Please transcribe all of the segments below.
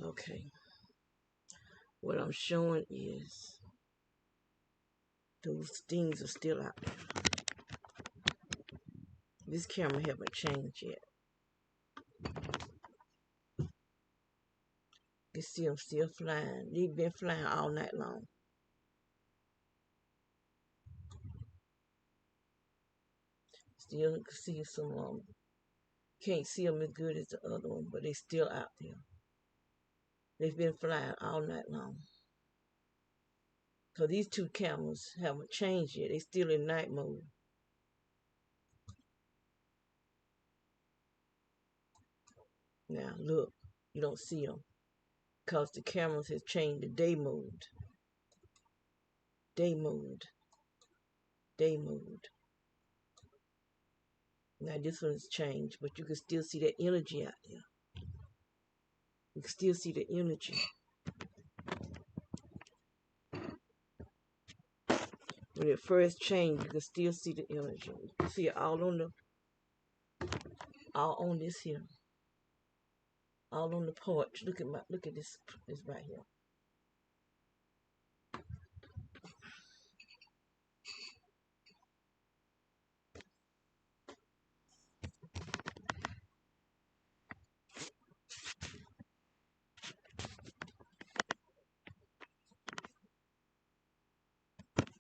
Okay. What I'm showing is those things are still out there. This camera haven't changed yet. You can see them still flying. They've been flying all night long. Still can see some of them. Can't see them as good as the other one, but they still out there. They've been flying all night long. So these two cameras haven't changed yet. They're still in night mode. Now look, you don't see them because the cameras has changed to day mode. Day mode. Day mode. Now this one's changed, but you can still see that energy out there. You can still see the energy. When it first changed, you can still see the energy. You can see it all on this here. All on the porch. Look at this right here.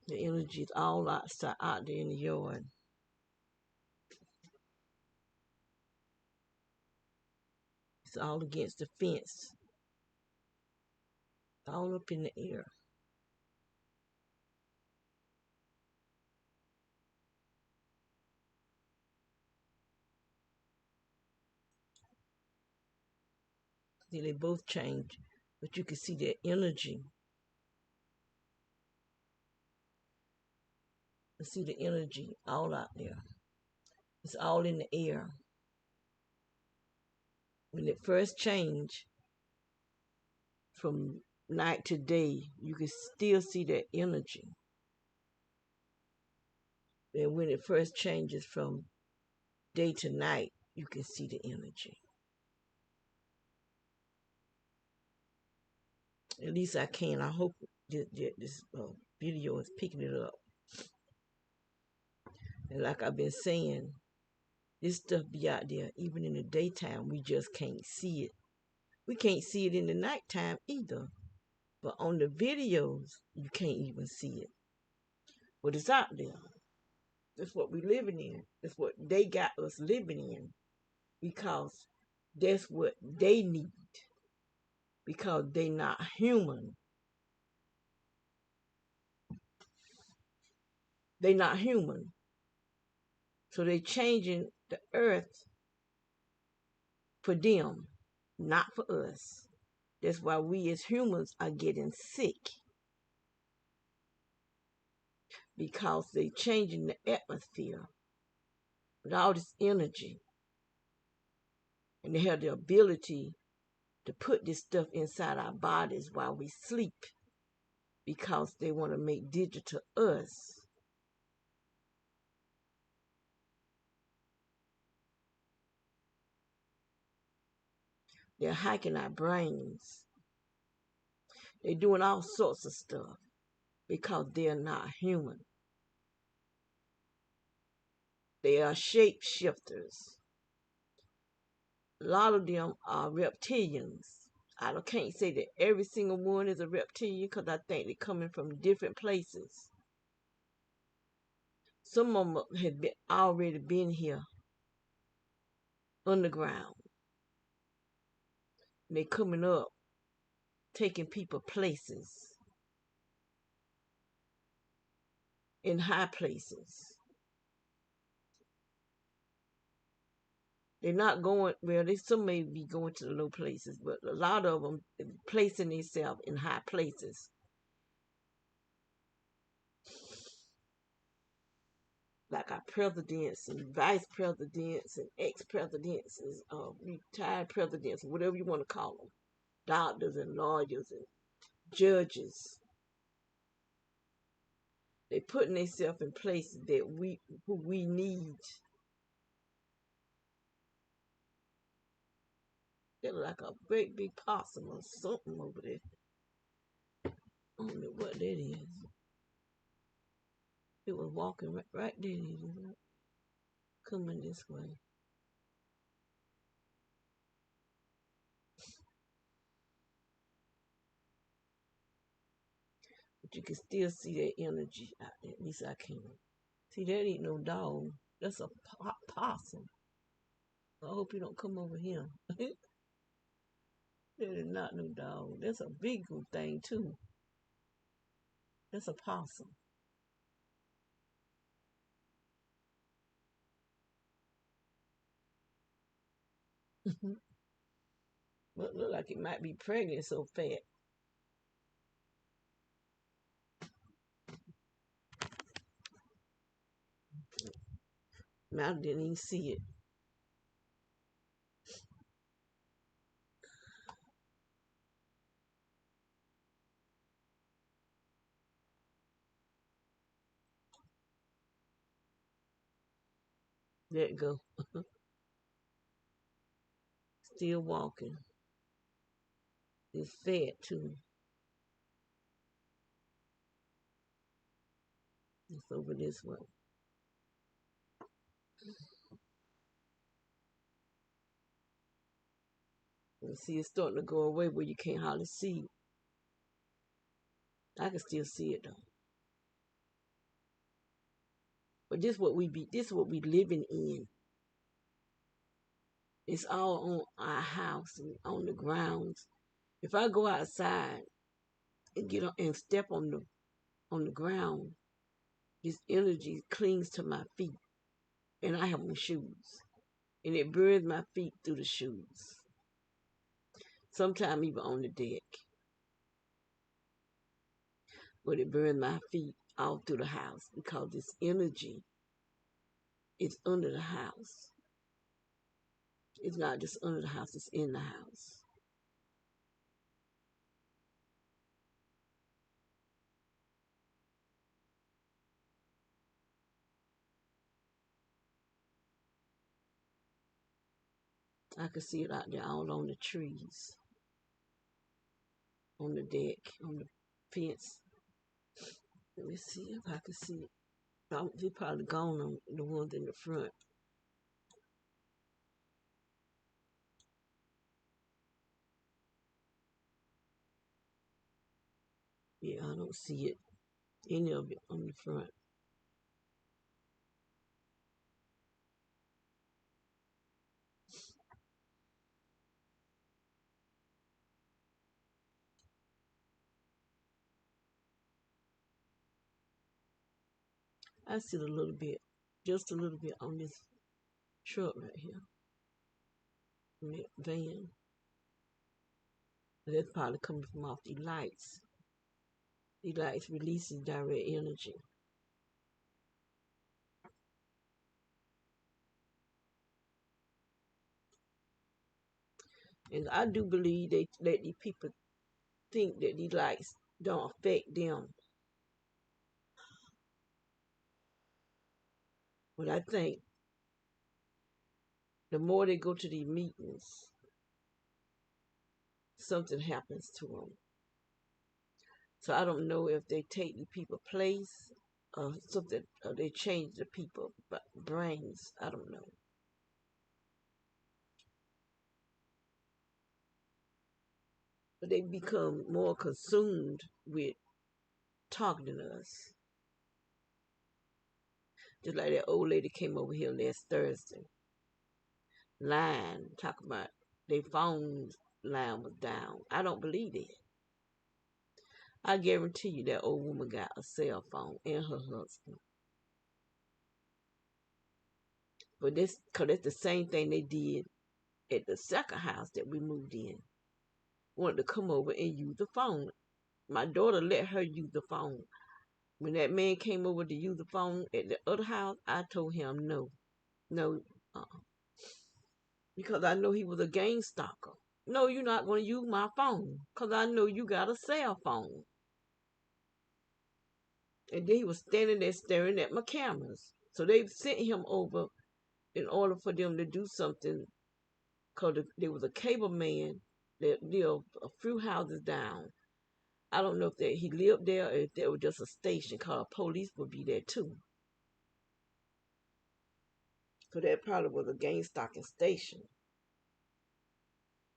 The energy is all outside, out there in the yard. It's all against the fence. All up in the air. See, they both change, but you can see their energy. You see the energy all out there. It's all in the air. When it first changed from night to day, you can still see that energy. And when it first changes from day to night, you can see the energy. At least I can. I hope this video is picking it up. And like I've been saying, this stuff be out there even in the daytime. We just can't see it. We can't see it in the nighttime either. But on the videos, you can't even see it. But it's out there. That's what we're living in. That's what they got us living in. Because that's what they need. Because they not human. They not human. So they changing the earth for them, not for us. That's why we as humans are getting sick. Because they changing the atmosphere with all this energy. And they have the ability to put this stuff inside our bodies while we sleep. Because they want to make digital us. They're hacking our brains. They're doing all sorts of stuff because they're not human. They are shapeshifters. A lot of them are reptilians. I can't say that every single one is a reptilian because I think they're coming from different places. Some of them have already been here underground. They're coming up, taking people places, in high places. They're not going, well, they some may be going to the low places, but a lot of them placing themselves in high places. Like our presidents and vice presidents and ex-presidents and retired presidents, whatever you want to call them. Doctors and lawyers and judges. They're putting themselves in places that who we need. It looked like a great big possum or something over there. I don't know what that is. It was walking right there, coming this way. But you can still see that energy out there. At least I can. See, that ain't no dog. That's a possum. I hope you don't come over here. That is not no dog. That's a big thing, too. That's a possum. But look like it might be pregnant, so fat. I didn't even see it. Let it go. Still walking. It's fat, too. It's over this way. You see, it's starting to go away where you can't hardly see it. I can still see it, though. But this is what we living in. It's all on our house and on the grounds. If I go outside and get up and step on the ground, this energy clings to my feet, and I have on shoes, and it burns my feet through the shoes. Sometimes even on the deck, but it burns my feet all through the house because this energy is under the house. It's not just under the house; it's in the house. I can see it out there all on the trees, on the deck, on the fence. Let me see if I can see it. They're probably gone on the ones in the front. Yeah, I don't see it. Any of it on the front. I see it a little bit, just a little bit on this truck right here, in that van. But that's probably coming from off the lights. The lights releases direct energy. And I do believe they let these people think that these lights don't affect them. But I think the more they go to these meetings, something happens to them. So I don't know if they take the people place or something, or they change the people brains. I don't know. But they become more consumed with talking to us. Just like that old lady came over here last Thursday, lying, talking about their phone line was down. I don't believe it. I guarantee you that old woman got a cell phone and her husband. But this, cause that's the same thing they did at the second house that we moved in. Wanted to come over and use the phone. My daughter let her use the phone. When that man came over to use the phone at the other house, I told him no, no, because I know he was a gang stalker. No, you're not going to use my phone because I know you got a cell phone. And then he was standing there staring at my cameras. So they sent him over in order for them to do something because there was a cable man that lived a few houses down. I don't know if that he lived there or if there was just a station called police would be there too. So that probably was a game stocking station.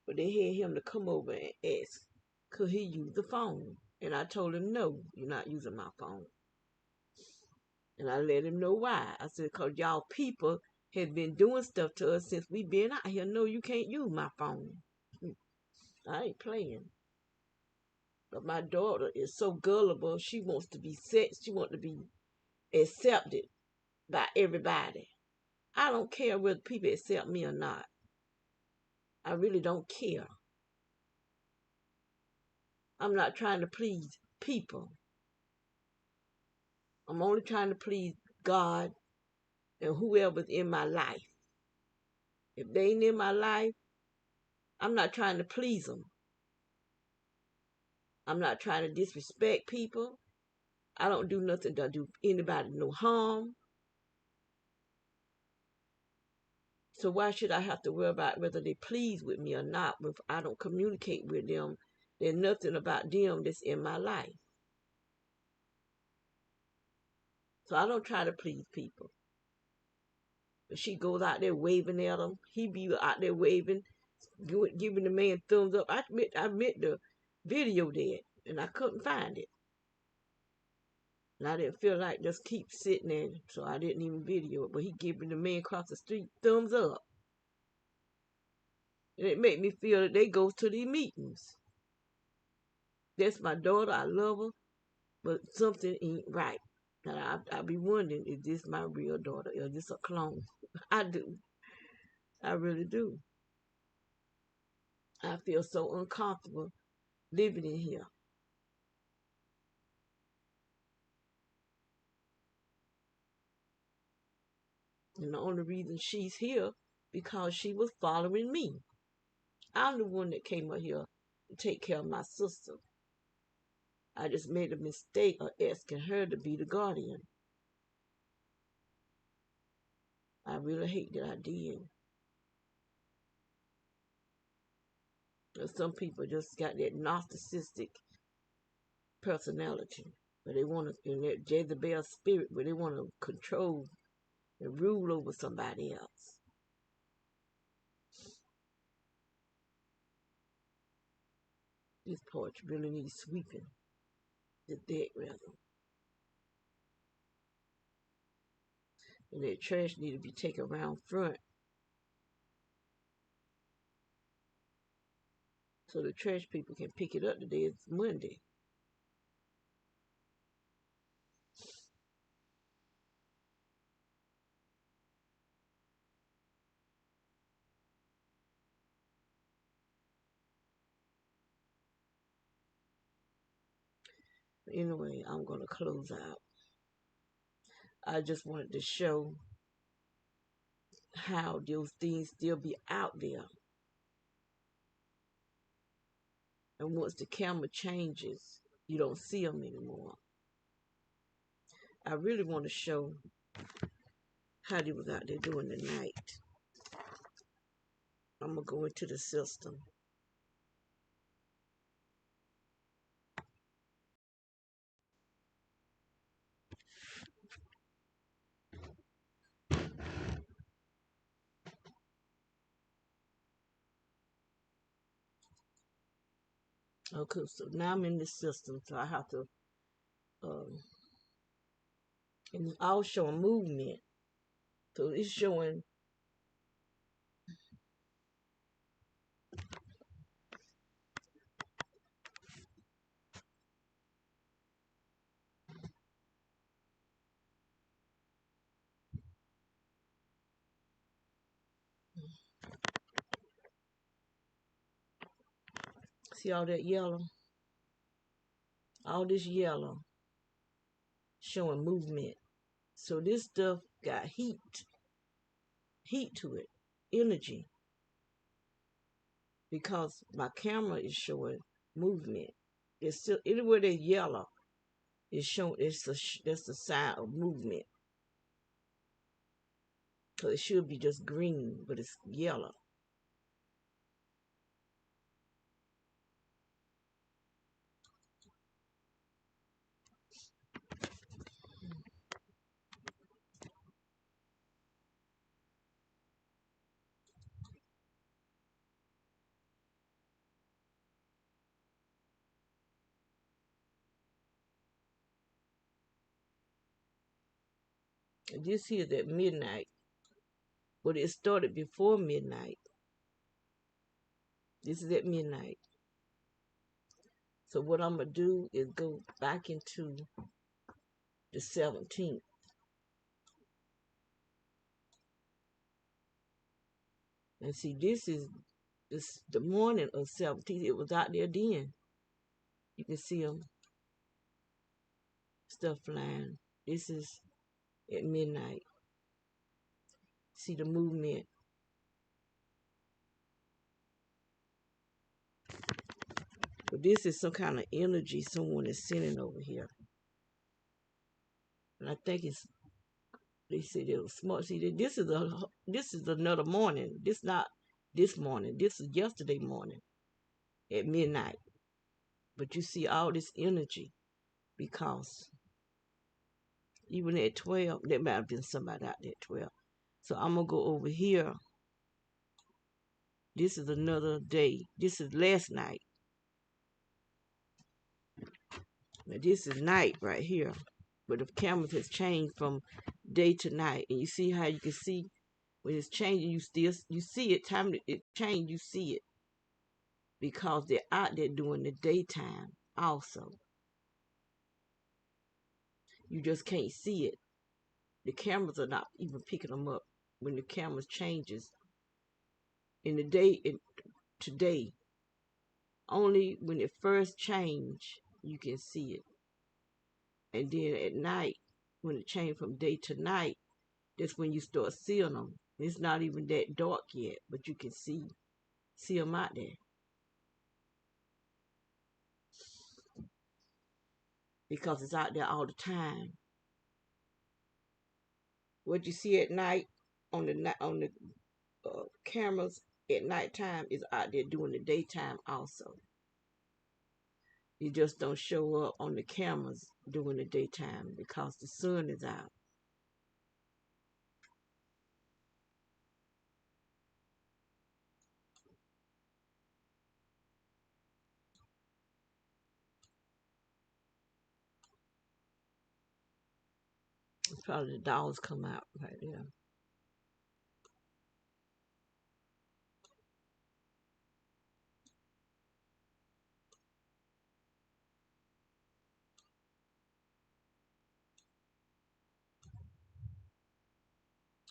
But they had him to come over and ask, could he use the phone? And I told him, no, you're not using my phone. And I let him know why. I said, because y'all people have been doing stuff to us since we been out here. No, you can't use my phone. I ain't playing. But my daughter is so gullible. She wants to be sexed. She wants to be accepted by everybody. I don't care whether people accept me or not. I really don't care. I'm not trying to please people. I'm only trying to please God and whoever's in my life. If they ain't in my life, I'm not trying to please them. I'm not trying to disrespect people. I don't do nothing to do anybody no harm. So why should I have to worry about whether they please with me or not if I don't communicate with them? There's nothing about them that's in my life. So I don't try to please people. But she goes out there waving at them. He be out there waving, giving the man thumbs up. I admit the video there, and I couldn't find it. And I didn't feel like just keep sitting there, so I didn't even video it. But he giving the man across the street thumbs up. And it made me feel that they go to these meetings. That's my daughter. I love her. But something ain't right. And I be wondering, is this my real daughter? Or is this a clone? I do. I really do. I feel so uncomfortable living in here. And the only reason she's here because she was following me. I'm the one that came up here to take care of my sister. I just made a mistake of asking her to be the guardian. I really hate that I did. But some people just got that narcissistic personality. Where they want to, in that Jezebel spirit, where they want to control and rule over somebody else. This porch really needs sweeping. The deck, rather. And that trash need to be taken around front. So the trash people can pick it up today. It's Monday. Anyway, I'm going to close out. I just wanted to show how those things still be out there. And once the camera changes, you don't see them anymore. I really want to show how they was out there during the night. I'm going to go into the system. Okay, so now I'm in the system, so I have to, and it's all showing movement. So it's showing, see all that yellow? All this yellow showing movement. So this stuff got heat to it, energy, because my camera is showing movement. It's still anywhere there's yellow, it's showing that's the sign of movement. So it should be just green, but it's yellow. This here is at midnight, but it started before midnight. This is at midnight. So what I'm going to do is go back into the 17th. And see, this is the morning of 17th. It was out there then. You can see them, stuff flying. This is at midnight. See the movement. But this is some kind of energy someone is sending over here. And I think it's, they said it was smart. See, this is another morning. This not this morning. This is yesterday morning at midnight. But you see all this energy because even at 12, there might have been somebody out there at 12. So I'm going to go over here. This is another day. This is last night. Now this is night right here. But the cameras has changed from day to night. And you see how you can see when it's changing, you see it. Time it change, you see it. Because they're out there during the daytime also. You just can't see it. The cameras are not even picking them up when the cameras changes. In the day, today, only when it first change, you can see it. And then at night, when it changed from day to night, that's when you start seeing them. It's not even that dark yet, but you can see them out there. Because it's out there all the time. What you see at night on the cameras at nighttime is out there during the daytime also. You just don't show up on the cameras during the daytime because the sun is out. It's probably the dogs come out right there.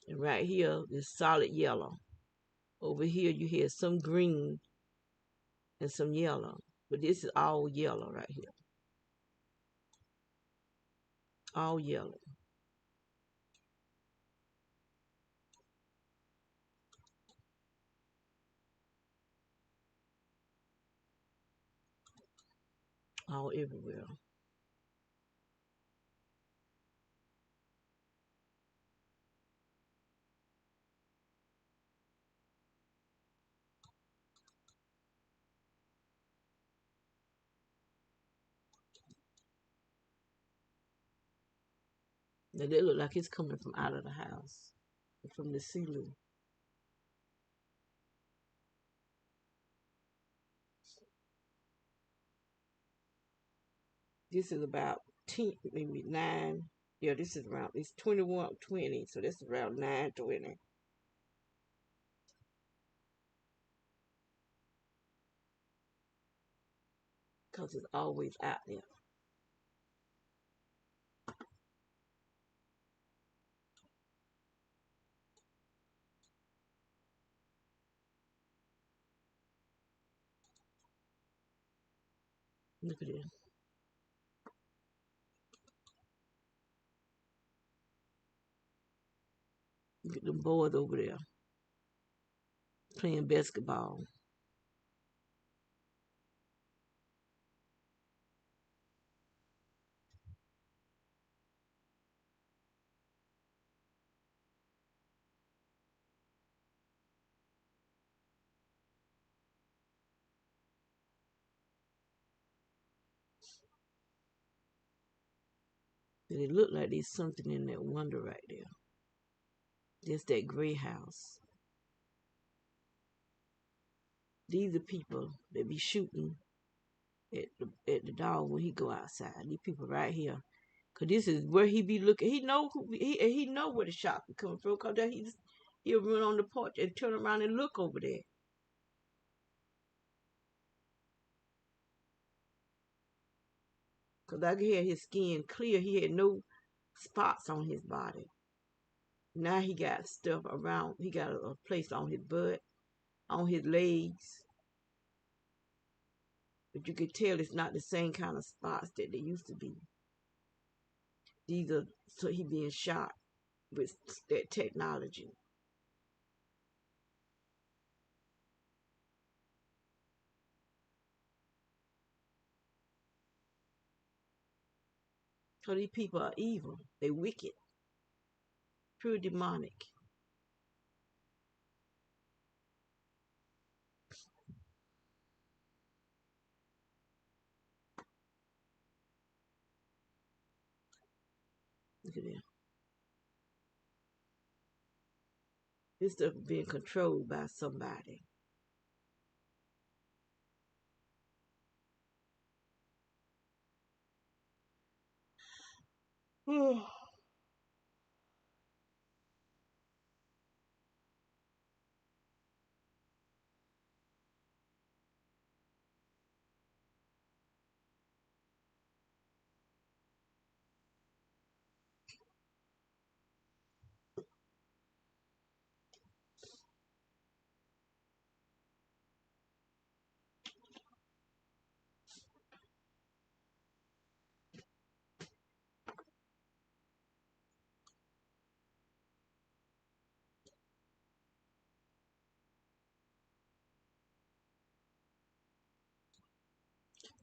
And right here is solid yellow. Over here you hear some green and some yellow. But this is all yellow right here. All yellow. All everywhere. Now they look like it's coming from out of the house. From the ceiling. This is about 10, maybe 9. Yeah, this is around, it's 21:20, so this is around 9:20. Because it's always out there. Look at it. Look at them boys over there playing basketball. And it looked like there's something in that window right there. There's that gray house. These are people that be shooting at the dog when he go outside. These people right here. Cause this is where he be looking. He know where the shots be coming from. Cause he'll run on the porch and turn around and look over there. Cause I could hear his skin clear. He had no spots on his body. Now he got stuff around. He got a place on his butt, on his legs. But you could tell it's not the same kind of spots that they used to be. These are so he being shot with that technology. So these people are evil. They wicked, pure demonic. Look at that. This stuff is being controlled by somebody.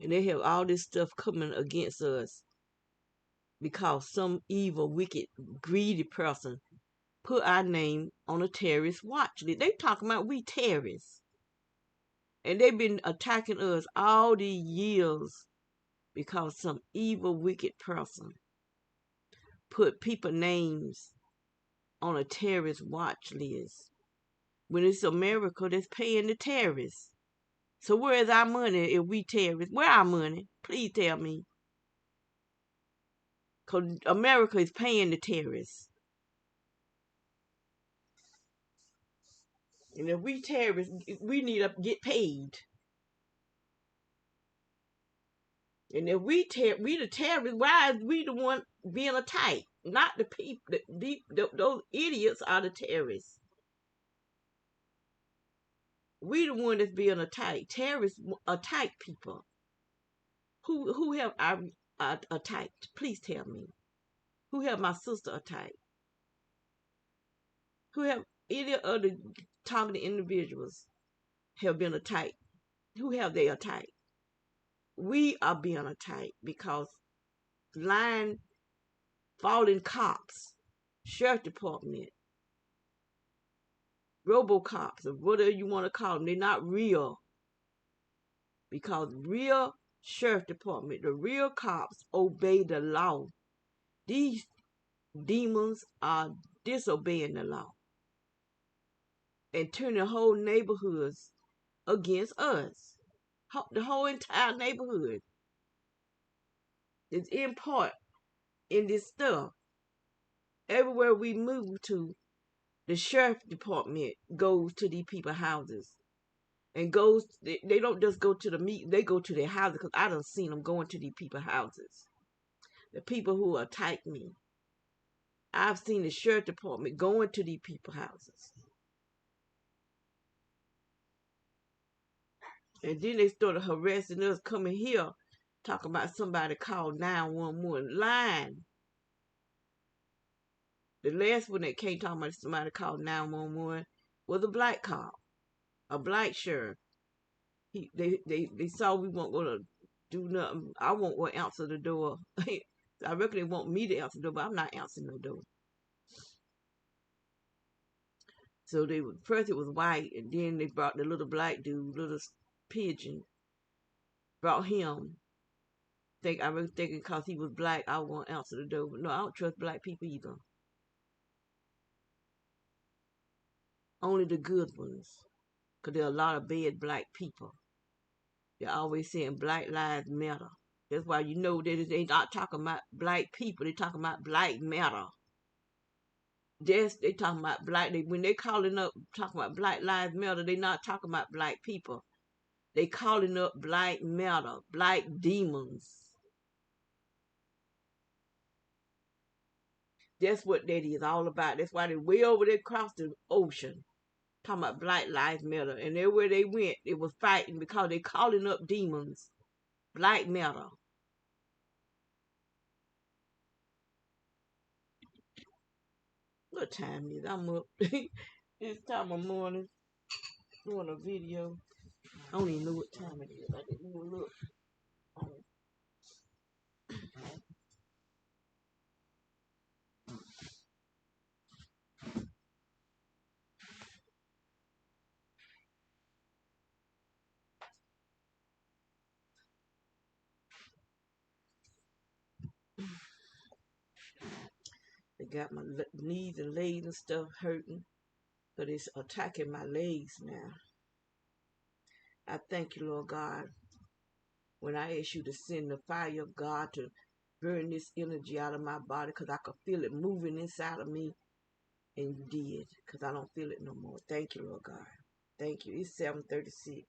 And they have all this stuff coming against us because some evil, wicked, greedy person put our name on a terrorist watch list. They talking about we terrorists. And they've been attacking us all these years because some evil, wicked person put people names on a terrorist watch list. When it's America that's paying the terrorists. So where is our money if we terrorists? Where our money? Please tell me. Because America is paying the terrorists. And if we terrorists, we need to get paid. And if we the terrorists, why is we the one being attacked? Not the people. Those idiots are the terrorists. We the one that's being attacked. Terrorists attack people. Who have I attacked? Please tell me. Who have my sister attacked? Who have any other targeted individuals have been attacked? Who have they attacked? We are being attacked because lying, falling cops, sheriff department, robocops, or whatever you want to call them, they're not real. Because real sheriff department, the real cops obey the law. These demons are disobeying the law and turning whole neighborhoods against us. The whole entire neighborhood is in part in this stuff. Everywhere we move to, the sheriff department goes to these people's houses and goes. They don't just go to the meet; they go to their houses because I done seen them going to these people's houses. The people who attack me, I've seen the sheriff department going to these people's houses. And then they started harassing us coming here, talking about somebody called 911, lying. The last one that came talking about somebody called 911 was a black cop, a black sheriff. They saw we weren't gonna do nothing. I won't go answer the door. I reckon they want me to answer the door, but I'm not answering no door. So first it was white, and then they brought the little black dude, little pigeon, brought him. I was thinking because he was black, I won't answer the door. But no, I don't trust black people either. Only the good ones, because there are a lot of bad black people. They're always saying Black Lives Matter. That's why you know that they not talking about black people. They talking about black matter. Yes, they talking about black. When they calling up talking about Black Lives Matter, they not talking about black people. They calling up black matter, black demons. That's what that is all about. That's why they way over there across the ocean talking about Black Lives Matter. And everywhere they went, they was fighting because they calling up demons. Black matter. What time is it? I'm up. It's time of morning doing a video. I don't even know what time it is. I didn't even look. They got my knees and legs and stuff hurting, but it's attacking my legs now. I thank you, Lord God, when I ask you to send the fire of God to burn this energy out of my body because I could feel it moving inside of me, and you did because I don't feel it no more. Thank you, Lord God. Thank you. It's 7:36.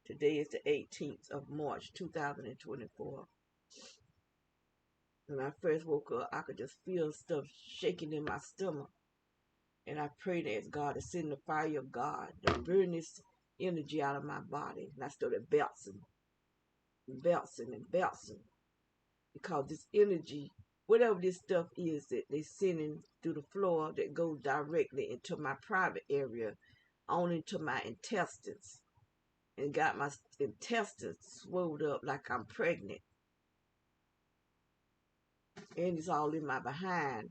Today is the 18th of March, 2024. When I first woke up, I could just feel stuff shaking in my stomach. And I prayed to ask God to send the fire of God to burn this energy out of my body. And I started bouncing, bouncing, and bouncing. Because this energy, whatever this stuff is that they're sending through the floor that goes directly into my private area, on into my intestines. And got my intestines swelled up like I'm pregnant. And it's all in my behind.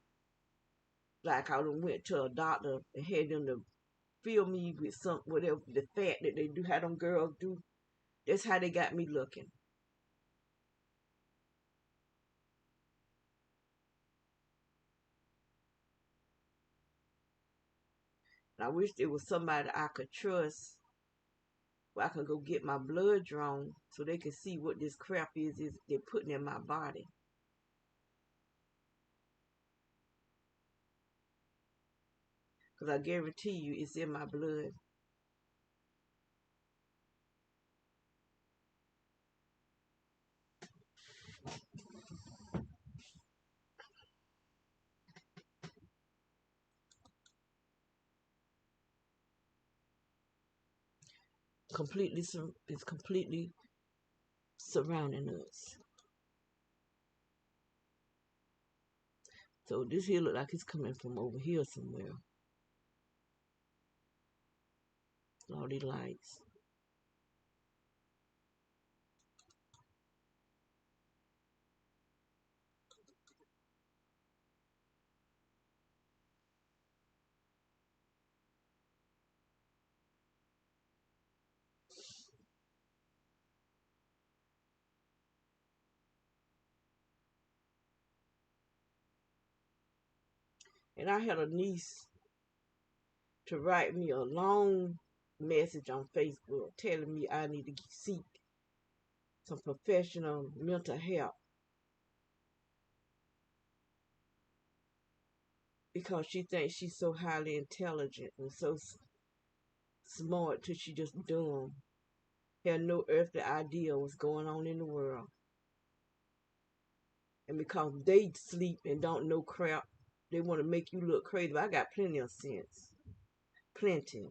Like I done went to a doctor and had them to fill me with some whatever the fat that they do, how them girls do. That's how they got me looking. And I wish there was somebody I could trust where I could go get my blood drawn so they can see what this crap is they're putting in my body. Because I guarantee you it's in my blood. It's completely surrounding us. So this here look like it's coming from over here somewhere. All these lights. And I had a niece to write me a long message on Facebook telling me I need to seek some professional mental help because she thinks she's so highly intelligent and so smart till she just dumb. Had no earthly idea what's going on in the world. And because they sleep and don't know crap, they want to make you look crazy. But I got plenty of sense. Plenty.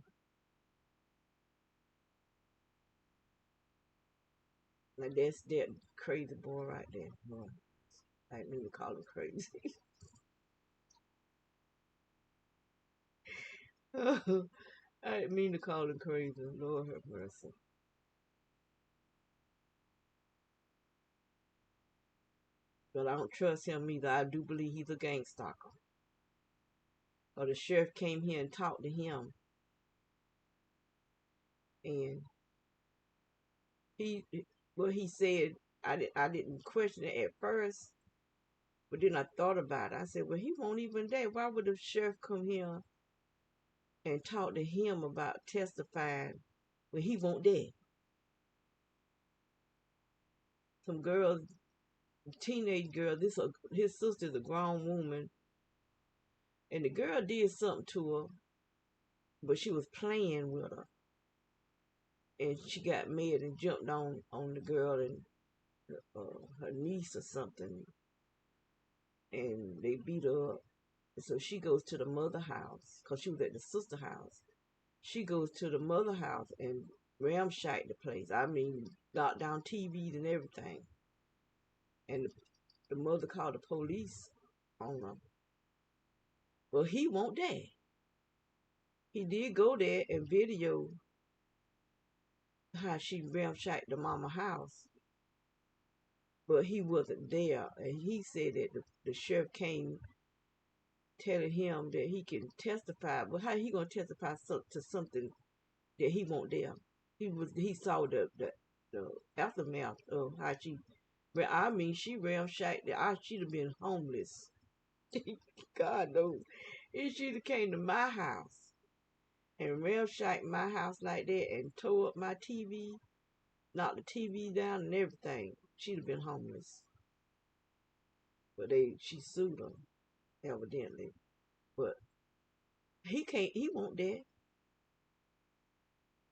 Now that's that crazy boy right there. Boy, I didn't mean to call him crazy. I didn't mean to call him crazy. Lord have mercy. But I don't trust him either. I do believe he's a gang stalker. Or the sheriff came here and talked to him, and he, well, he said I didn't question it at first, but then I thought about it. I said, well, he won't even there. Why would the sheriff come here and talk to him about testifying when he won't there? Some girls teenage girl. His sister's a grown woman, and the girl did something to her, but she was playing with her, and she got mad and jumped on the girl and her niece or something, and they beat her up. So she goes to the mother house because she was at the sister house. She goes to the mother house and ramshacked the place. I mean, knocked down TVs and everything. And the mother called the police on her. Well, he won't there. He did go there and video how she ramshacked the mama house, but he wasn't there. And he said that the sheriff came telling him that he can testify. But how he gonna testify to something that he won't there? He saw the aftermath of how she. But I mean, she ramshacked. She'd have been homeless. God knows. If she'd have came to my house and ramshacked my house like that and tore up my TV, knocked the TV down and everything, she'd have been homeless. But she sued her, evidently. But he won't dare.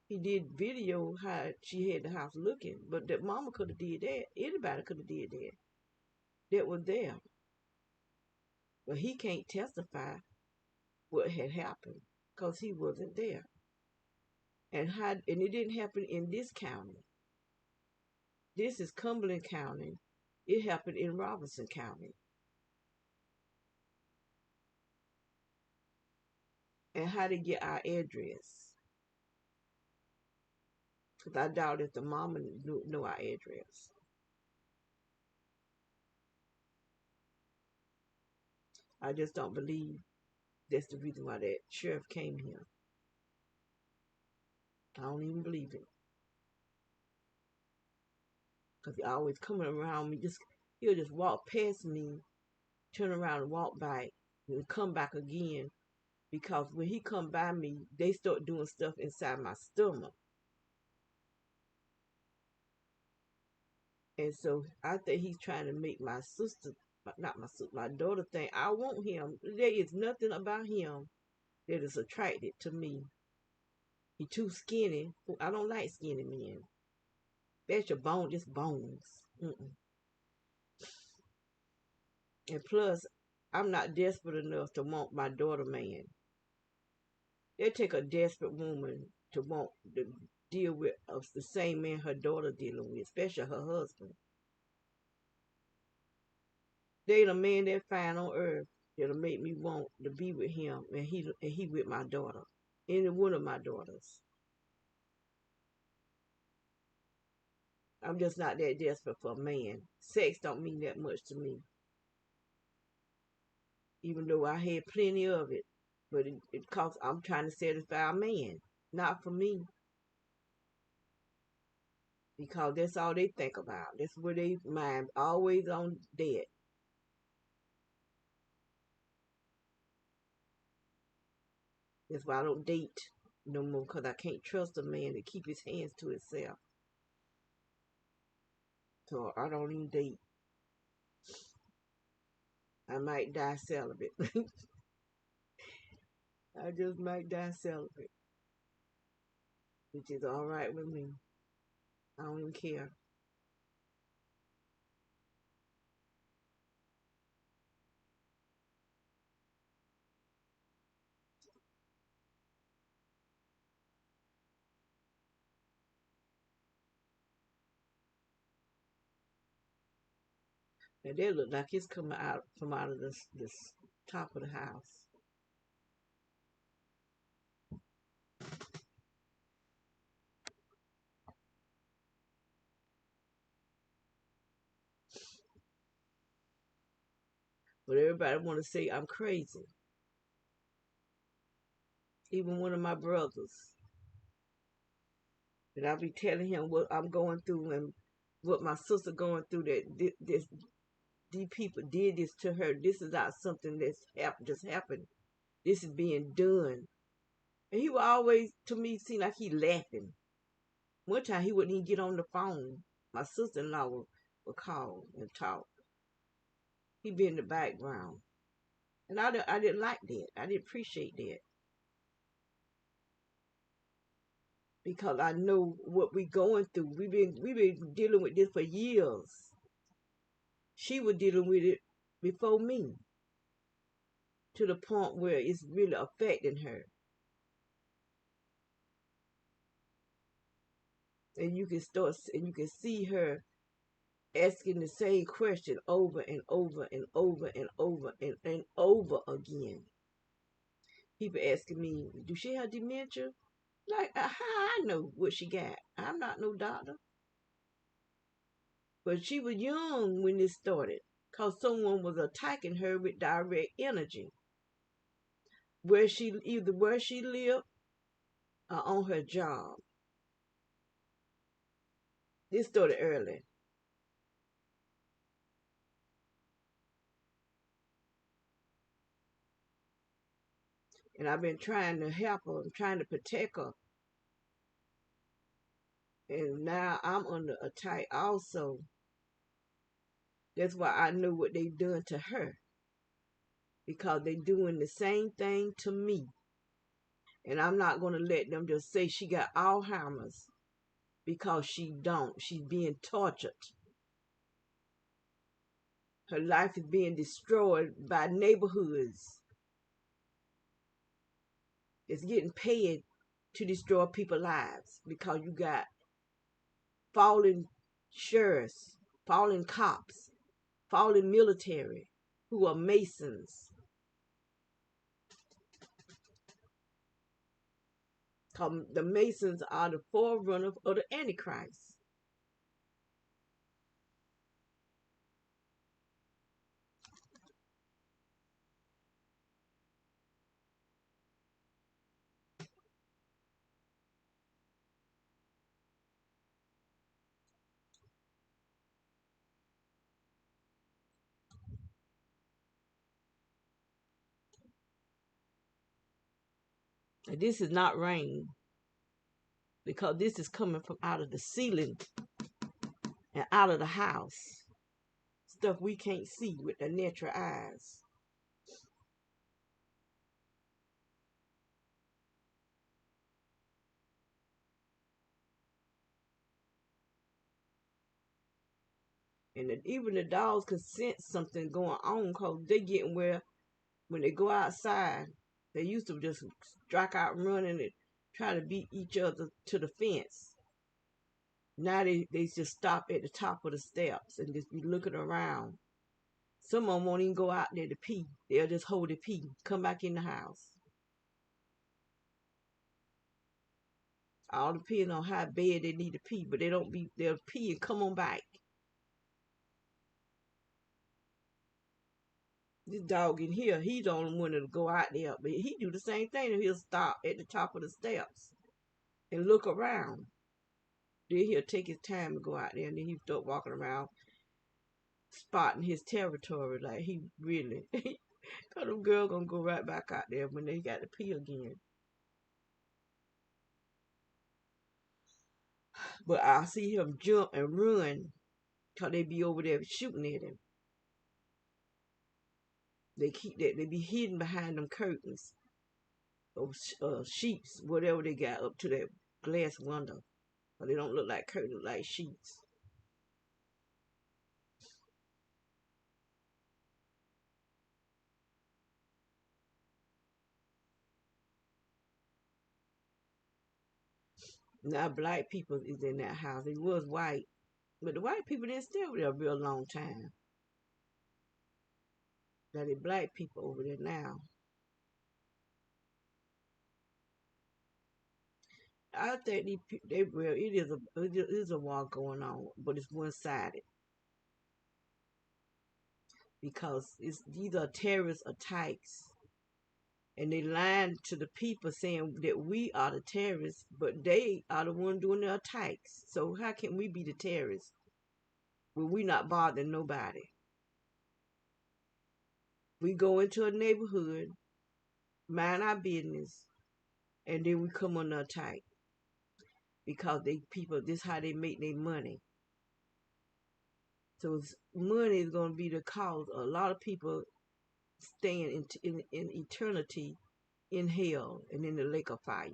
He did video how she had the house looking, but that mama could have did that. Anybody could have did that. That was there. But he can't testify what had happened because he wasn't there. And it didn't happen in this county. This is Cumberland County. It happened in Robinson County. And how to get our address? Because I doubt if the mama knew our address. I just don't believe that's the reason why that sheriff came here. I don't even believe it. Because he always coming around me. He'll just walk past me, turn around and walk by, and come back again. Because when he come by me, they start doing stuff inside my stomach. And so I think he's trying to make my sister, not my sister, my daughter think I want him. There is nothing about him that is attracted to me. He too skinny. I don't like skinny men. That's your bone, just bones. Mm-mm. And plus, I'm not desperate enough to want my daughter man. It take a desperate woman to want to deal with the same man her daughter dealing with, especially her husband. There ain't a man that fine on earth that'll make me want to be with him, and he with my daughter, any one of my daughters. I'm just not that desperate for a man. Sex don't mean that much to me, even though I had plenty of it. But it costs. I'm trying to satisfy a man, not for me, because that's all they think about. That's where they mind always on dead. That's why I don't date no more, because I can't trust a man to keep his hands to himself. So I don't even date. I might die celibate. I just might die celibate, which is all right with me. I don't even care. And they look like it's coming out from out of this top of the house. But everybody want to say I'm crazy. Even one of my brothers. And I be telling him what I'm going through and what my sister going through. That these people did this to her. This is not something that's just happened. This is being done. And he would always, to me, seem like he laughing. One time he wouldn't even get on the phone. My sister-in-law would call and talk. He be in the background. And I didn't like that. I didn't appreciate that. Because I know what we going through. We been dealing with this for years. She was dealing with it before me, to the point where it's really affecting her. And you can see her asking the same question over and over and over and over and over again. People asking me, do she have dementia? Like, how I know what she got? I'm not no doctor. But she was young when this started, because someone was attacking her with direct energy. Where she lived or on her job. This started early. And I've been trying to help her. I'm trying to protect her. And now I'm under attack also. That's why I know what they done to her. Because they doing the same thing to me. And I'm not going to let them just say she got Alzheimer's. Because she don't. She's being tortured. Her life is being destroyed by neighborhoods. It's getting paid to destroy people's lives. Because you got fallen sheriffs, fallen cops, fallen military who are Masons. The Masons are the forerunner of the Antichrist. And this is not rain, because this is coming from out of the ceiling and out of the house. Stuff we can't see with the natural eyes. And even the dogs can sense something going on, because they getting where when they go outside, they used to just strike out running and try to beat each other to the fence. Now they just stop at the top of the steps and just be looking around. Some of them won't even go out there to pee. They'll just hold the pee, come back in the house. All depends on how bad they need to pee, but they'll pee and come on back. This dog in here, he's the only one that'll go out there, but he do the same thing, and he'll stop at the top of the steps and look around. Then he'll take his time to go out there, and then he'll start walking around, spotting his territory, like he really. Cause them girl gonna go right back out there when they got to pee again. But I see him jump and run, cause they be over there shooting at him. They keep that. They be hidden behind them curtains, or sheets, whatever they got up to that glass window. But they don't look like curtains, look like sheets. Now black people is in that house. It was white, but the white people didn't stay over there a real long time. Now the black people over there now. I think they well, it is a war going on, but it's one sided, because these are terrorist attacks, and they lying to the people saying that we are the terrorists, but they are the one doing the attacks. So how can we be the terrorists when we not bothering nobody? We go into a neighborhood, mind our business, and then we come under attack, because this how they make their money. So money is going to be the cause of a lot of people staying in eternity in hell and in the lake of fire.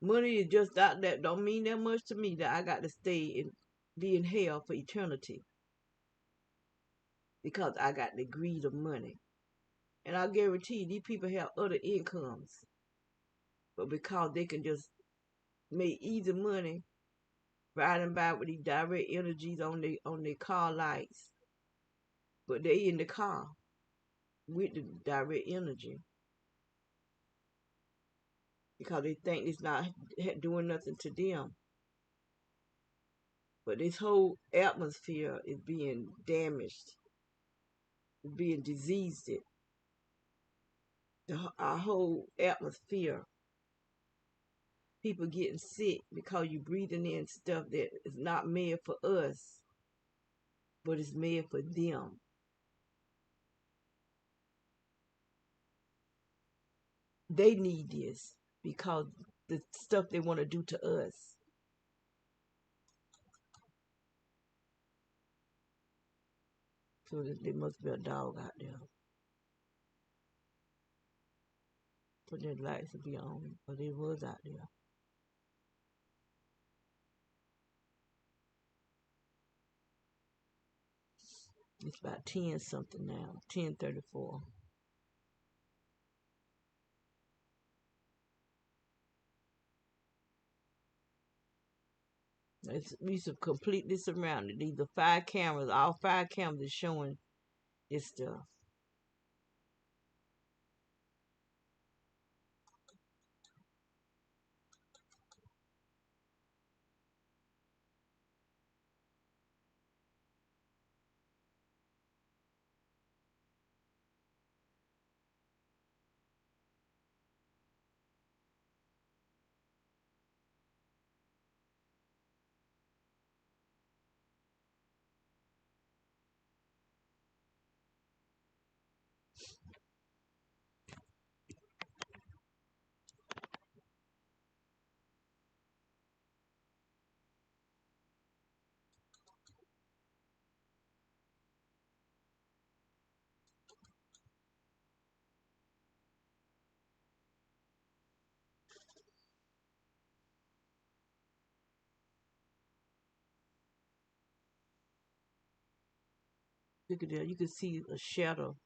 Money is just that don't mean that much to me that I got to stay and be in hell for eternity because I got the greed of money. And I guarantee you, these people have other incomes, but because they can just make easy money riding by with these direct energies on their car lights, but they in the car with the direct energy because they think it's not doing nothing to them. But this whole atmosphere is being damaged, being diseased. Our whole atmosphere, people getting sick because you're breathing in stuff that is not made for us, but it's made for them. They need this because the stuff they want to do to us. So there must be a dog out there. For their lights to be on, but they was out there. It's about 10 something now, 10:34. We completely surrounded. These are 5 cameras. All 5 cameras is showing this stuff. Look at there. You can see a shadow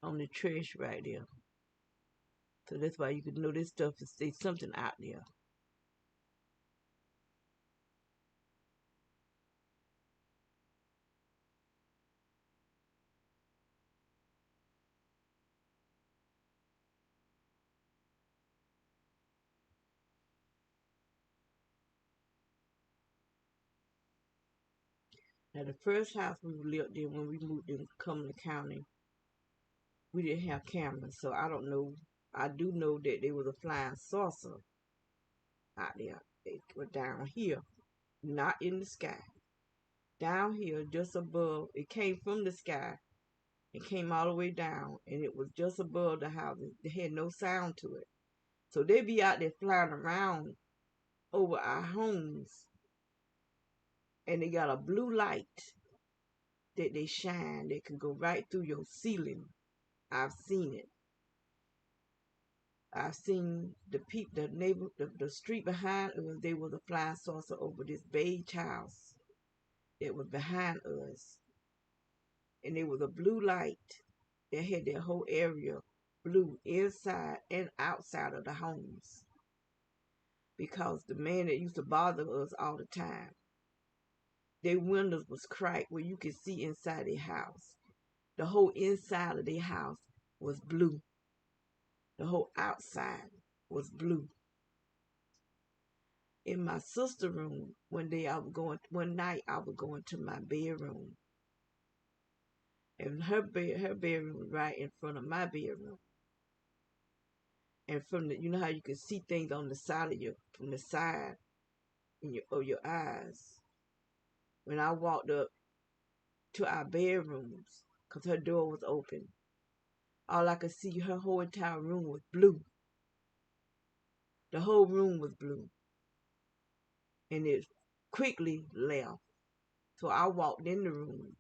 on the trash right there. So that's why you can know this stuff is there's something out there. Now the first house we lived in when we moved in Cumberland County, we didn't have cameras, so I don't know. I do know that there was a flying saucer out there. They were down here, not in the sky. Down here, just above. It came from the sky. It came all the way down, and it was just above the houses. It had no sound to it. So they be out there flying around over our homes, and they got a blue light that they shine that can go right through your ceiling. I've seen it. I've seen the street behind us. There was a flying saucer over this beige house that was behind us, and there was a blue light that had that whole area blue inside and outside of the homes. Because the man that used to bother us all the time, their windows was cracked where you could see inside their house. The whole inside of their house was blue. The whole outside was blue. In my sister's room, one night I was going to my bedroom. And her bedroom was right in front of my bedroom. And you know how you can see things on the side from the side of your eyes. When I walked up to our bedrooms, because her door was open, all I could see, her whole entire room was blue. The whole room was blue. And it quickly left. So I walked in the room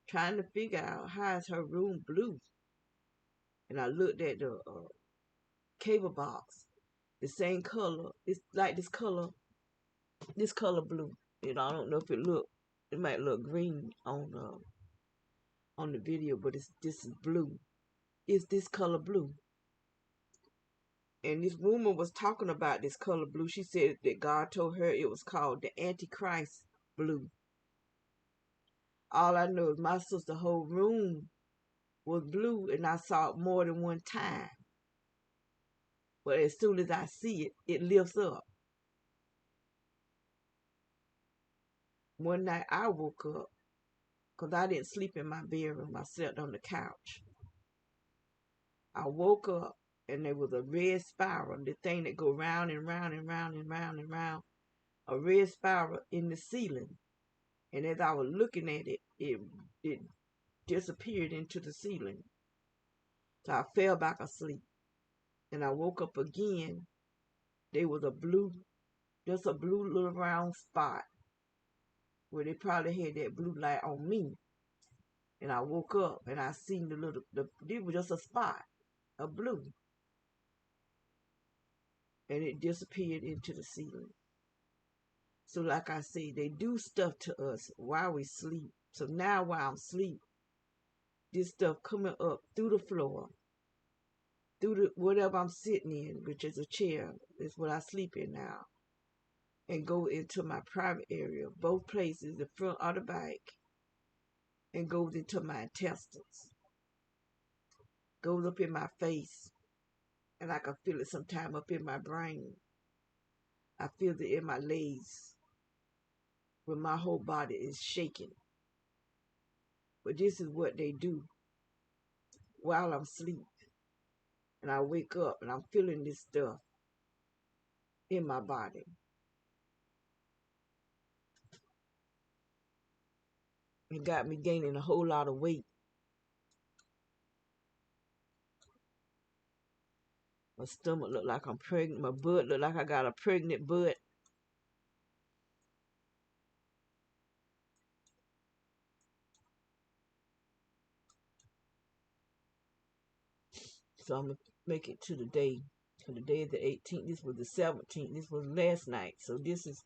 trying to figure out how is her room blue. And I looked at the cable box, the same color. It's like this color blue. You know, I don't know if it might look green on the video, but this is blue. It's this color blue. And this woman was talking about this color blue. She said that God told her it was called the Antichrist blue. All I know is my sister's whole room was blue, and I saw it more than one time. But as soon as I see it, it lifts up. One night I woke up because I didn't sleep in my bedroom. I slept on the couch. I woke up and there was a red spiral, the thing that go round and round and round and round and round, a red spiral in the ceiling. And as I was looking at it, it disappeared into the ceiling. So I fell back asleep. And I woke up again. There was just a blue little round spot where they probably had that blue light on me. And I woke up and I seen it was just a spot of blue. And it disappeared into the ceiling. So like I say, they do stuff to us while we sleep. So now while I'm asleep, this stuff coming up through the floor, through whatever I'm sitting in, which is a chair, is what I sleep in now, and go into my private area, both places, the front or the back, and goes into my intestines, goes up in my face, and I can feel it sometime up in my brain. I feel it in my legs, when my whole body is shaking. But this is what they do while I'm asleep. And I wake up and I'm feeling this stuff in my body. It got me gaining a whole lot of weight. My stomach look like I'm pregnant. My butt look like I got a pregnant butt. So I'm going to make it to the day. So the day is the 18th. This was the 17th. This was last night. So this is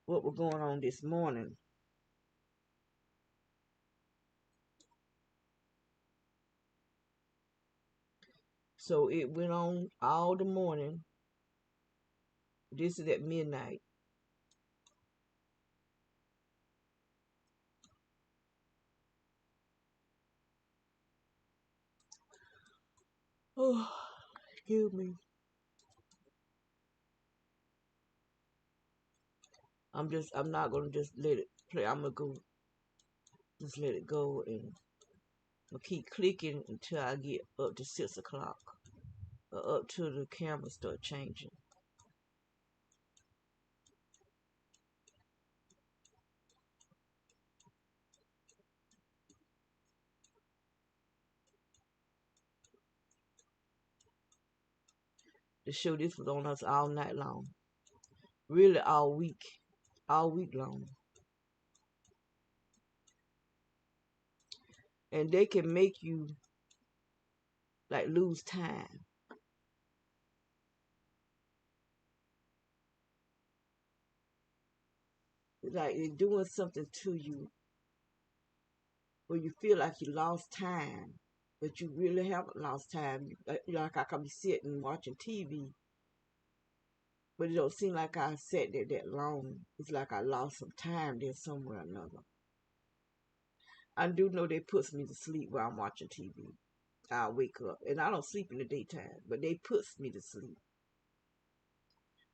what was going on this morning. So it went on all the morning. This is at midnight. Oh, excuse me. I'm not going to just let it play. I'm going to just let it go, and I'm going to keep clicking until I get up to 6 o'clock. Or up till the camera start changing. The show this was on us all night long. Really all week long. And they can make you like lose time. Like they're doing something to you where you feel like you lost time, but you really haven't lost time. Like I can be sitting watching TV, but it don't seem like I sat there that long. It's like I lost some time there somewhere or another. I do know they puts me to sleep while I'm watching TV. I wake up, and I don't sleep in the daytime, but they puts me to sleep.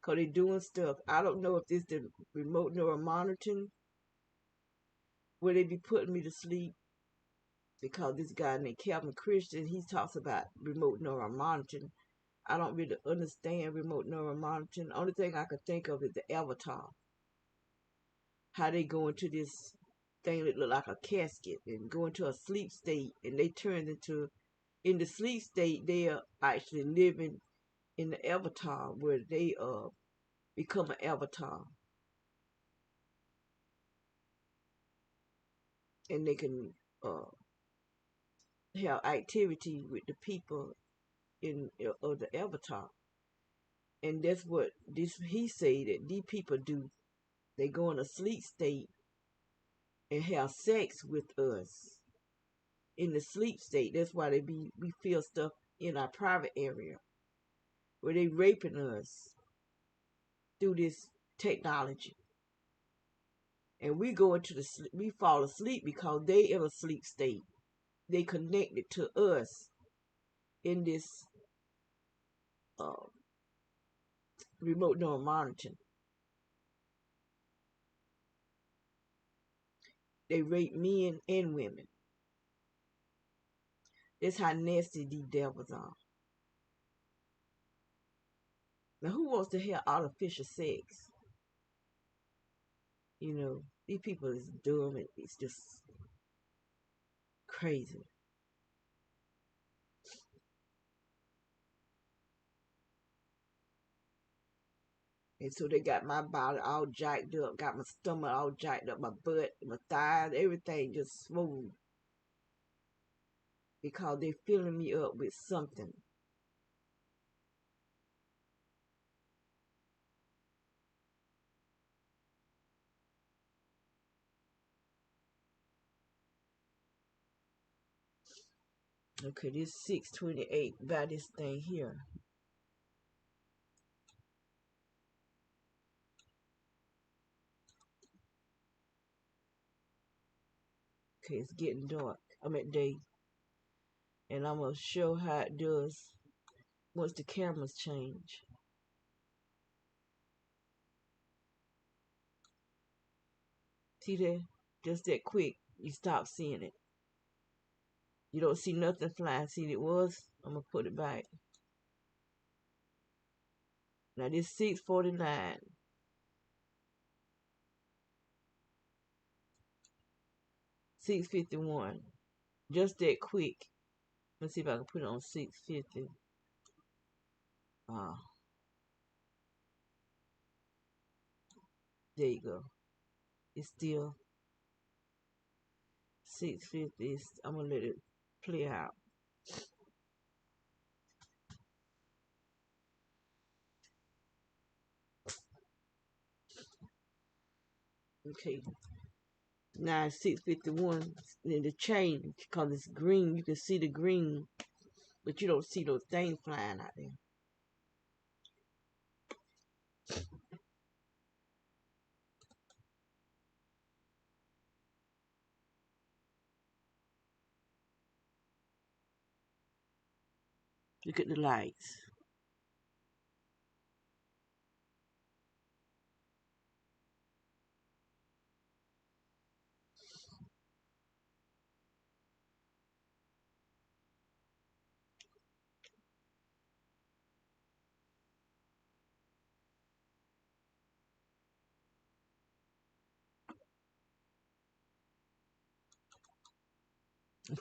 Because they doing stuff. I don't know if this the remote neural monitoring where they be putting me to sleep, because this guy named Calvin Christian, he talks about remote neural monitoring. I don't really understand remote neural monitoring. The only thing I can think of is the avatar. How they go into this thing that look like a casket and go into a sleep state, and they turn into, in the sleep state, they are actually living in the avatar where they become an avatar. and they can uh, have activity with the people in of the avatar. And that's what this he said that these people do. They go in a sleep state and have sex with us in the sleep state. That's why we feel stuff in our private area where they raping us through this technology. And we go into we fall asleep because they in a sleep state. They connected to us in this uh, remote neural monitoring. They rape men and women. That's how nasty these devils are. Now, who wants to have artificial sex? You know, these people is dumb and it's just crazy. And so they got my body all jacked up, got my stomach all jacked up, my butt, my thighs, everything just smooth. Because they're filling me up with something. Okay, this 628 by this thing here. Okay, it's getting dark. I'm at day. And I'm going to show how it does once the cameras change. See that? Just that quick, you stop seeing it. You don't see nothing flying. See it was? I'm going to put it back. Now this 649. 651. Just that quick. Let's see if I can put it on 650. Ah, there you go. It's still 650. I'm going to let it play out. Okay. Now it's 651. Then the change, because it's green. You can see the green, but you don't see those things flying out there. Look at the lights.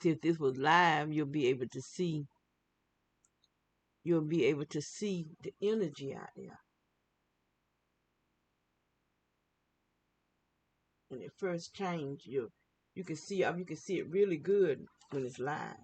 See, if this was live, you'll be able to see. You'll be able to see the energy out there. When it first changed, you can see it really good when it's live.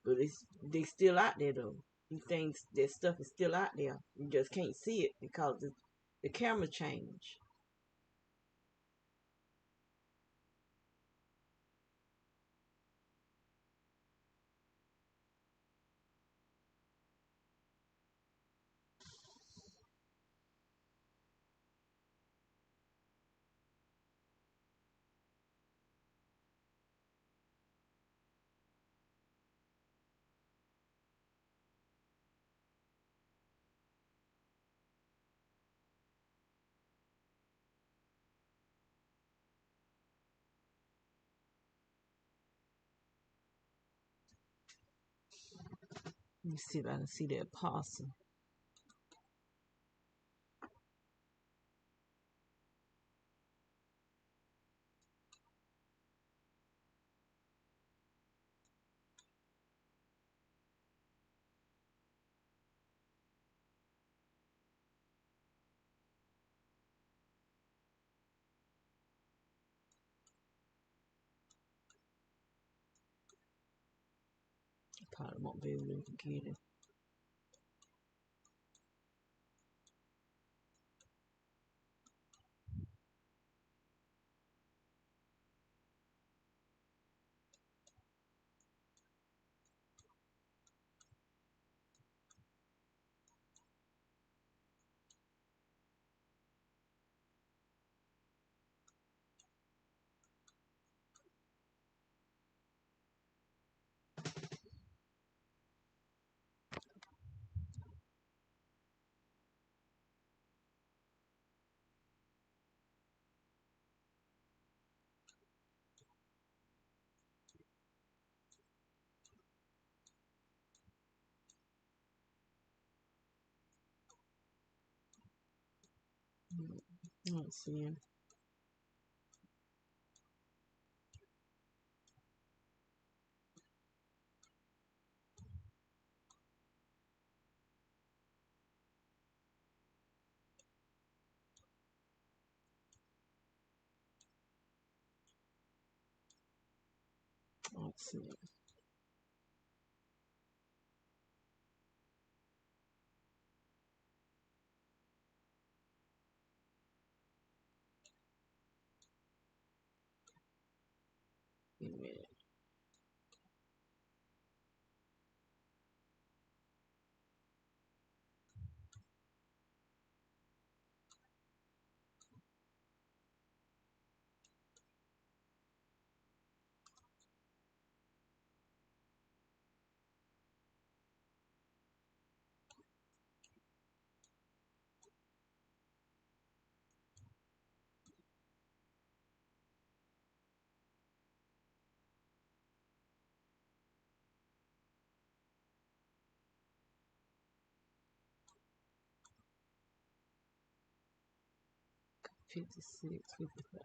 But they still out there though. These things, that stuff is still out there. You just can't see it because the camera changed. Let me see if I can see that possum. probably won't be able to get it. Let's see. Let's see. Wait a minute. 56, 55.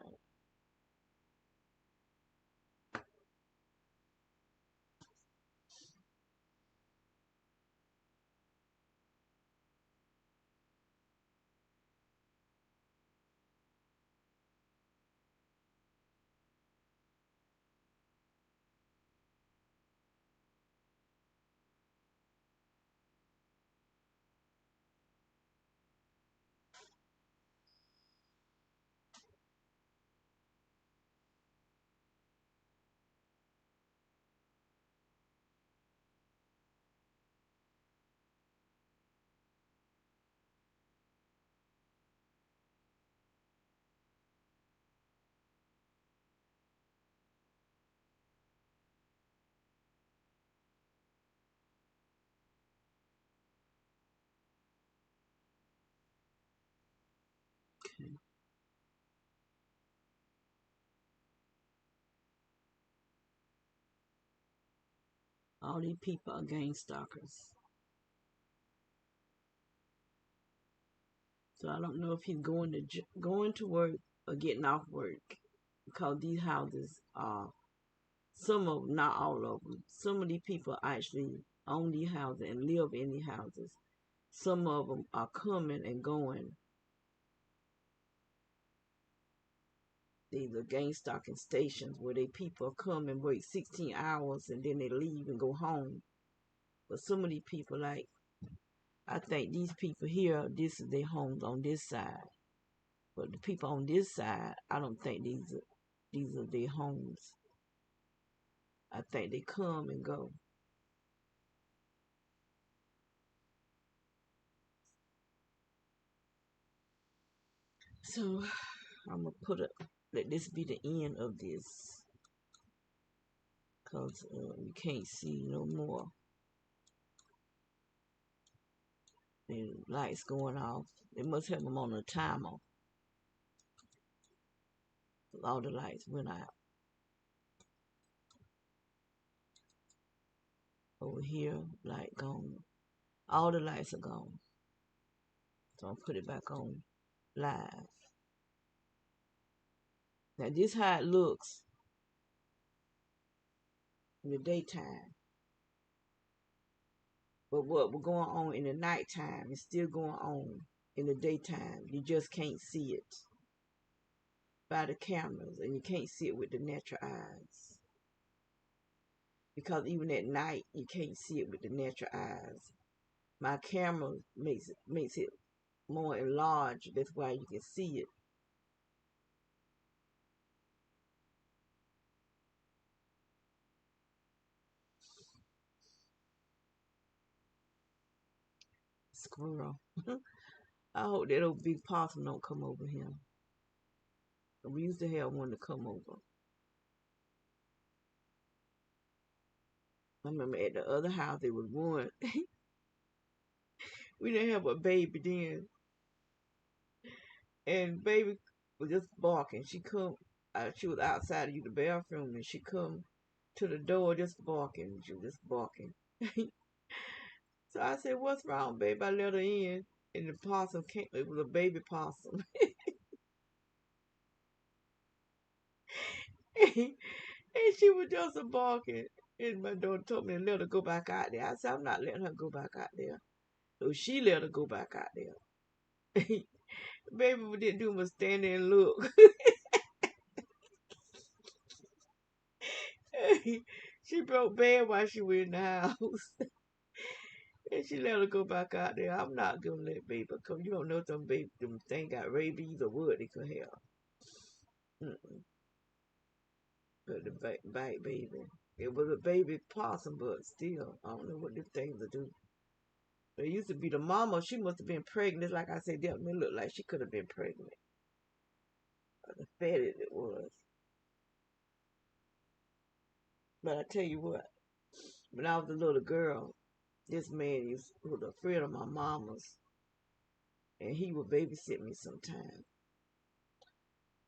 Okay. All these people are gang stalkers. So I don't know if he's going to work or getting off work, because these houses are, some of them, not all of them. Some of these people actually own these houses and live in these houses. Some of them are coming and going. These are gang stalking stations where they people come and work 16 hours and then they leave and go home. But some of these people, like, I think these people here, this is their homes on this side. But the people on this side, I don't think these are their homes. I think they come and go. So I'm gonna let this be the end of this, cause we can't see no more. The lights going off. They must have them on a timer. All the lights went out. Over here, light gone. All the lights are gone. So I'll put it back on live. Now this how it looks in the daytime. But what was going on in the nighttime is still going on in the daytime. You just can't see it by the cameras, and you can't see it with the natural eyes. because even at night you can't see it with the natural eyes. My camera makes it more enlarged. That's why you can see it. Squirrel. I hope that old big possum don't come over here. We used to have one to come over. I remember at the other house there was one. We didn't have a baby then, and baby was just barking. She was outside to use the bathroom, and she come to the door just barking. She was just barking. So I said, "What's wrong, baby?" I let her in, and the possum came. It was a baby possum, and she was just a barking. And my daughter told me to let her go back out there. I said, "I'm not letting her go back out there." So she let her go back out there. Baby didn't do but stand there and look. She broke bad while she was in the house. And she let her go back out there. I'm not gonna let baby come. You don't know if them thing got rabies or what they could have. Mm-mm. But the bite baby. It was a baby possum, but still, I don't know what the things will do. It used to be the mama. She must have been pregnant. Like I said, that may look like she could have been pregnant. The fatty it was. But I tell you what, when I was a little girl, this man was a friend of my mama's, and he would babysit me sometime.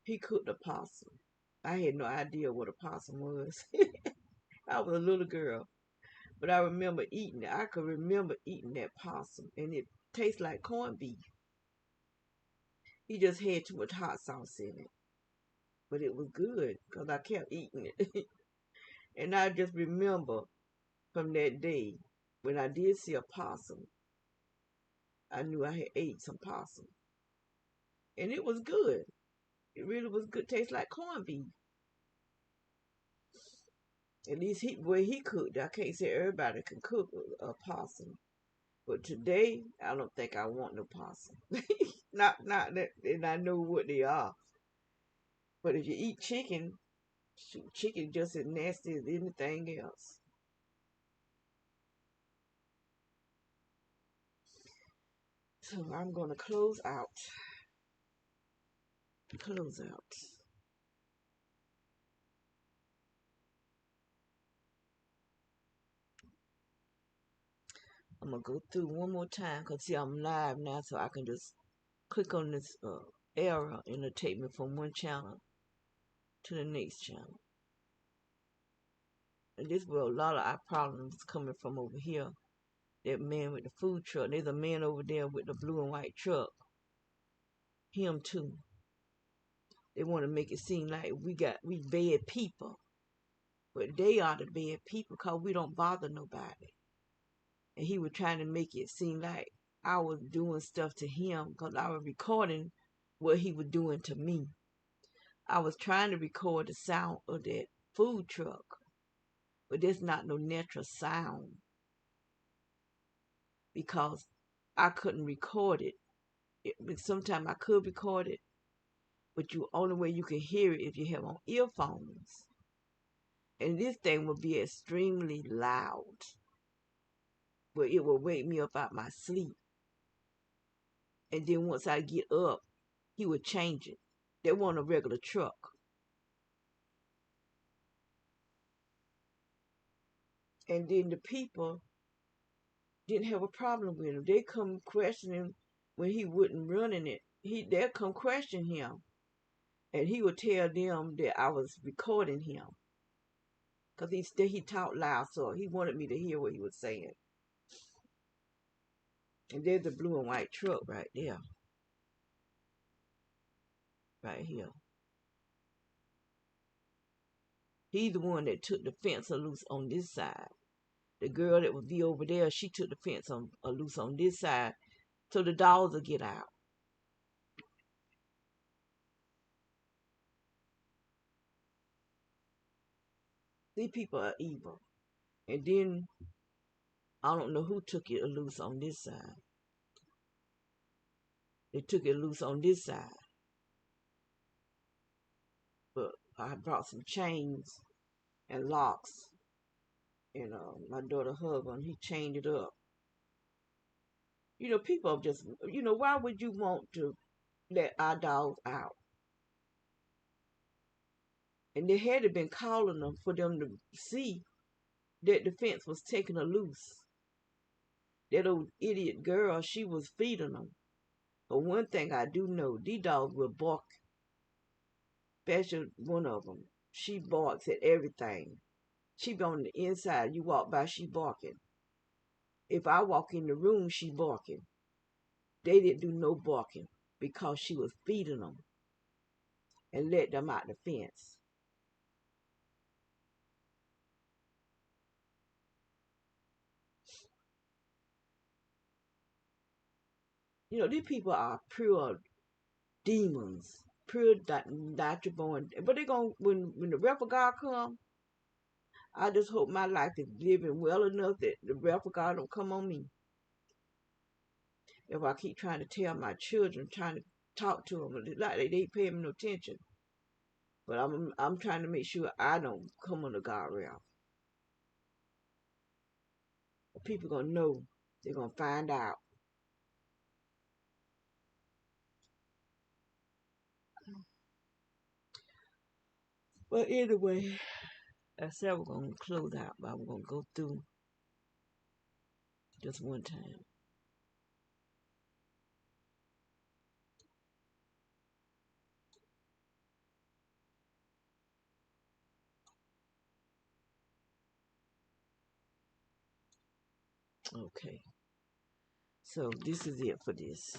He cooked a possum. I had no idea what a possum was. I was a little girl, but I remember eating it. I could remember eating that possum, and it tastes like corned beef. He just had too much hot sauce in it, but it was good because I kept eating it. And I just remember from that day when I did see a possum, I knew I had ate some possum, and it was good. It really was good. Tastes like corned beef. At least where he cooked. I can't say everybody can cook a possum, but today I don't think I want no possum. Not that, and I know what they are. But if you eat chicken, shoot, chicken just as nasty as anything else. So I'm gonna close out. Close out. I'm gonna go through one more time because see I'm live now, so I can just click on this arrow and it'll take me from one channel to the next channel. And this is where a lot of our problems coming from over here. That man with the food truck. There's a man over there with the blue and white truck. Him too. They want to make it seem like we bad people. But they are the bad people because we don't bother nobody. And he was trying to make it seem like I was doing stuff to him because I was recording what he was doing to me. I was trying to record the sound of that food truck, but there's not no natural sound because I couldn't record it. Sometimes I could record it, but the only way you can hear it if you have on earphones. And this thing will be extremely loud, but it will wake me up out my sleep. And then once I get up, he would change it. They want a regular truck. And then the people didn't have a problem with him. They come questioning when he wouldn't running it. They'll come question him. And he would tell them that I was recording him. Because he talked loud, so he wanted me to hear what he was saying. And there's the blue and white truck right there. Right here. He's the one that took the fence loose on this side. The girl that would be over there, she took the fence loose on this side so the dogs will get out. These people are evil. And then I don't know who took it loose on this side. They took it loose on this side. But I brought some chains and locks. And my daughter husband, he chained it up. People are just, why would you want to let our dogs out? And they had been calling them for them to see that the fence was taking her loose. That old idiot girl, she was feeding them. But one thing I do know, these dogs will bark. Especially one of them. She barks at everything. She be on the inside. You walk by, she barking. If I walk in the room, she barking. They didn't do no barking because she was feeding them and let them out the fence. These people are pure demons, pure natural born. But they gonna when the wrath of God come, I just hope my life is living well enough that the wrath of God don't come on me. If I keep trying to tell my children, trying to talk to them, like they ain't paying me no attention. But I'm trying to make sure I don't come on the guardrail. People gonna know. They're gonna find out. But anyway, I said we're gonna close out, but I'm gonna go through just one time. Okay. So this is it for this.